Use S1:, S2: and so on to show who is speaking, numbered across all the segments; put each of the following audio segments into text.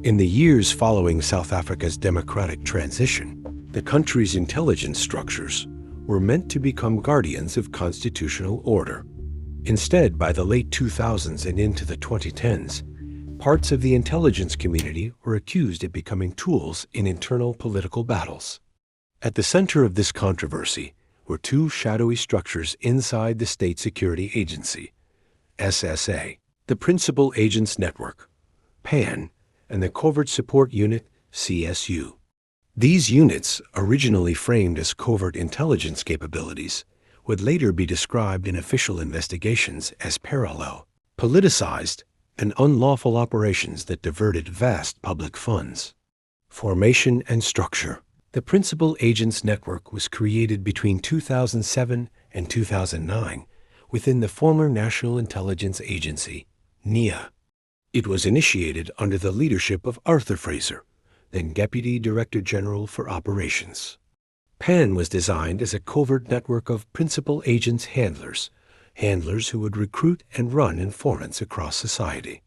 S1: In the years following South Africa's democratic transition, the country's intelligence structures were meant to become guardians of constitutional order. Instead, by the late 2000s and into the 2010s, parts of the intelligence community were accused of becoming tools in internal political battles. At the center of this controversy were two shadowy structures inside the State Security Agency, SSA, the Principal Agents Network, PAN, and the Covert Support Unit, CSU. These units, originally framed as covert intelligence capabilities, would later be described in official investigations as parallel, politicized, and unlawful operations that diverted vast public funds. Formation and structure. The Principal Agents Network was created between 2007 and 2009 within the former National Intelligence Agency, NIA. It was initiated under the leadership of Arthur Fraser, then Deputy Director General for Operations. PAN was designed as a covert network of principal agents handlers who would recruit and run informants across society.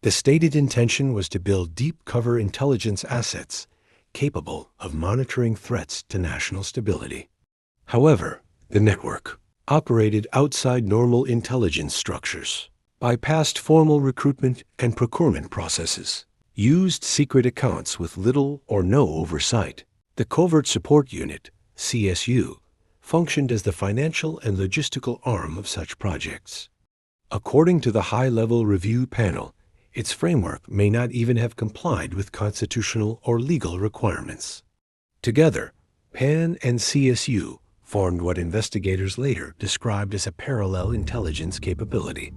S1: The stated intention was to build deep cover intelligence assets capable of monitoring threats to national stability. However, the network operated outside normal intelligence structures, bypassed formal recruitment and procurement processes, used secret accounts with little or no oversight. The Covert Support Unit, CSU, functioned as the financial and logistical arm of such projects. According to the high-level review panel, its framework may not even have complied with constitutional or legal requirements. Together, PAN and CSU formed what investigators later described as a parallel intelligence capability.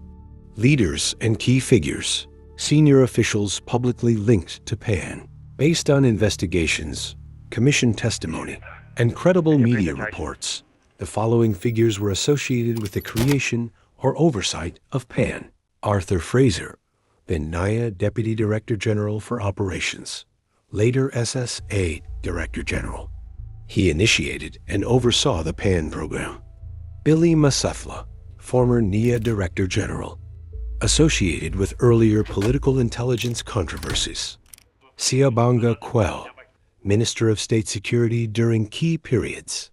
S1: Leaders and key figures, senior officials publicly linked to PAN. Based on investigations, commission testimony, and credible media reports, the following figures were associated with the creation or oversight of PAN. Arthur Fraser, then NIA Deputy Director General for Operations, later SSA Director General. He initiated and oversaw the PAN program. Billy Masethla, former NIA Director General, associated with earlier political intelligence controversies. Siabanga Quell, Minister of State Security during key periods,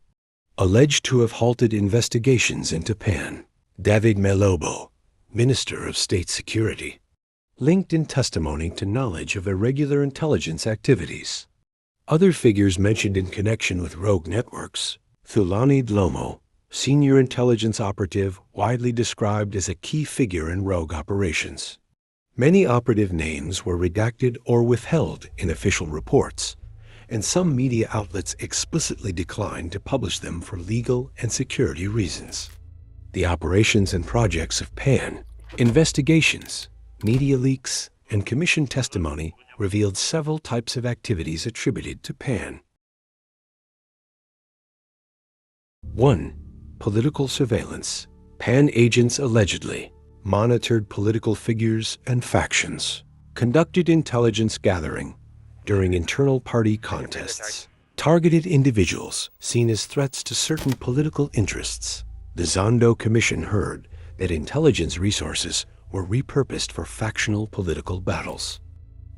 S1: alleged to have halted investigations into PAN. David Melobo, Minister of State Security, linked in testimony to knowledge of irregular intelligence activities. Other figures mentioned in connection with rogue networks: Thulani Dlomo, senior intelligence operative widely described as a key figure in rogue operations. Many operative names were redacted or withheld in official reports, and some media outlets explicitly declined to publish them for legal and security reasons. The operations and projects of PAN, investigations, media leaks, and commission testimony revealed several types of activities attributed to PAN. 1. Political surveillance. PAN agents allegedly monitored political figures and factions, conducted intelligence gathering during internal party contests, targeted individuals seen as threats to certain political interests. The Zondo Commission heard that intelligence resources were repurposed for factional political battles.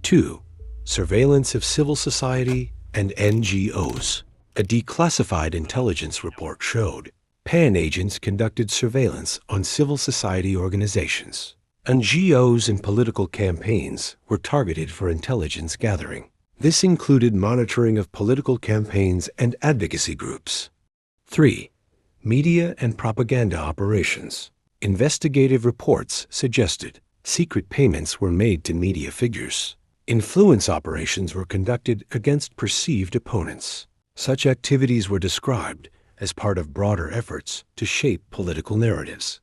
S1: 2. Surveillance of civil society and NGOs. A declassified intelligence report showed PAN agents conducted surveillance on civil society organizations. NGOs and political campaigns were targeted for intelligence gathering. This included monitoring of political campaigns and advocacy groups. 3. Media and propaganda operations. Investigative reports suggested secret payments were made to media figures. Influence operations were conducted against perceived opponents. Such activities were described as part of broader efforts to shape political narratives.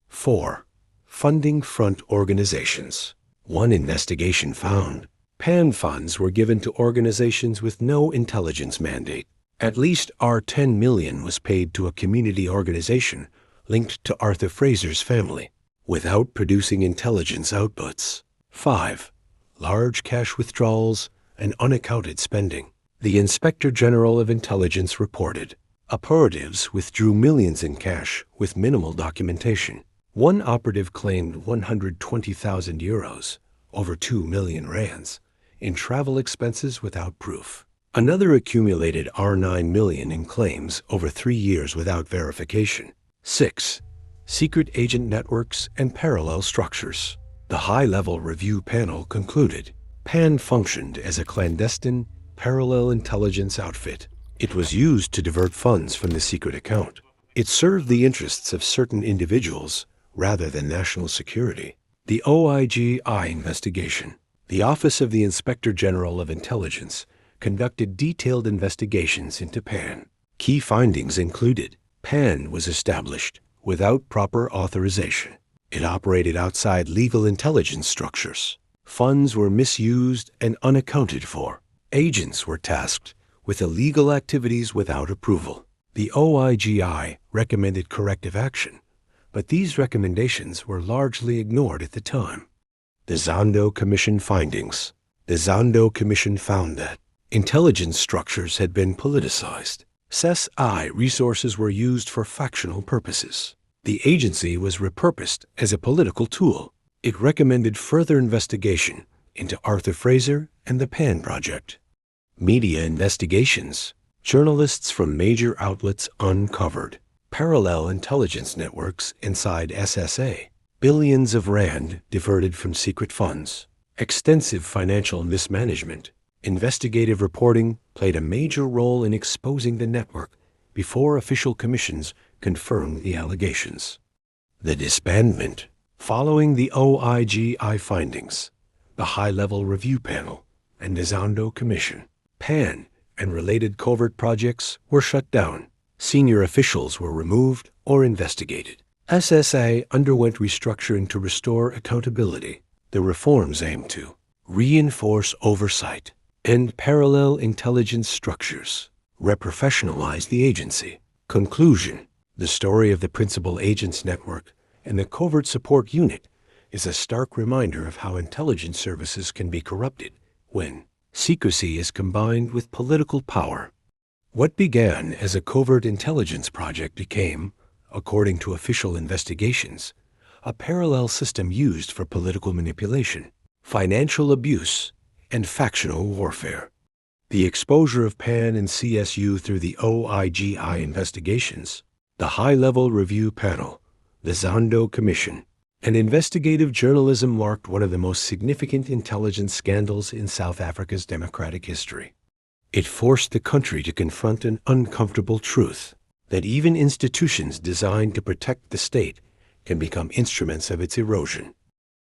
S1: 4. Funding front organizations. One investigation found PAN funds were given to organizations with no intelligence mandate. At least $10 million was paid to a community organization linked to Arthur Fraser's family, without producing intelligence outputs. 5. Large cash withdrawals and unaccounted spending. The Inspector General of Intelligence reported operatives withdrew millions in cash with minimal documentation. One operative claimed 120,000 euros, over 2 million rands, in travel expenses without proof. Another accumulated R9 million in claims over 3 years without verification. 6. Secret agent networks and parallel structures. The high-level review panel concluded PAN functioned as a clandestine, parallel intelligence outfit. It was used to divert funds from the secret account. It served the interests of certain individuals rather than national security. The OIGI investigation. The Office of the Inspector General of Intelligence conducted detailed investigations into PAN. Key findings included PAN was established without proper authorization. It operated outside legal intelligence structures. Funds were misused and unaccounted for. Agents were tasked with illegal activities without approval. The OIGI recommended corrective action, but these recommendations were largely ignored at the time. The Zondo Commission findings. The Zondo Commission found that intelligence structures had been politicized. SSA resources were used for factional purposes. The agency was repurposed as a political tool. It recommended further investigation into Arthur Fraser and the PAN project. Media investigations. Journalists from major outlets uncovered parallel intelligence networks inside SSA. Billions of rand diverted from secret funds. Extensive financial mismanagement. Investigative reporting played a major role in exposing the network before official commissions confirmed the allegations. The disbandment. Following the OIGI findings, the High-Level Review Panel, and the Zondo Commission, PAN and related covert projects were shut down. Senior officials were removed or investigated. SSA underwent restructuring to restore accountability. The reforms aim to reinforce oversight, end parallel intelligence structures, reprofessionalize the agency. Conclusion. The story of the Principal Agents Network and the Covert Support Unit is a stark reminder of how intelligence services can be corrupted when secrecy is combined with political power. What began as a covert intelligence project became, according to official investigations, a parallel system used for political manipulation, financial abuse, and factional warfare. The exposure of PAN and CSU through the OIGI investigations, the High-Level Review Panel, the Zondo Commission, and investigative journalism marked one of the most significant intelligence scandals in South Africa's democratic history. It forced the country to confront an uncomfortable truth that even institutions designed to protect the state can become instruments of its erosion.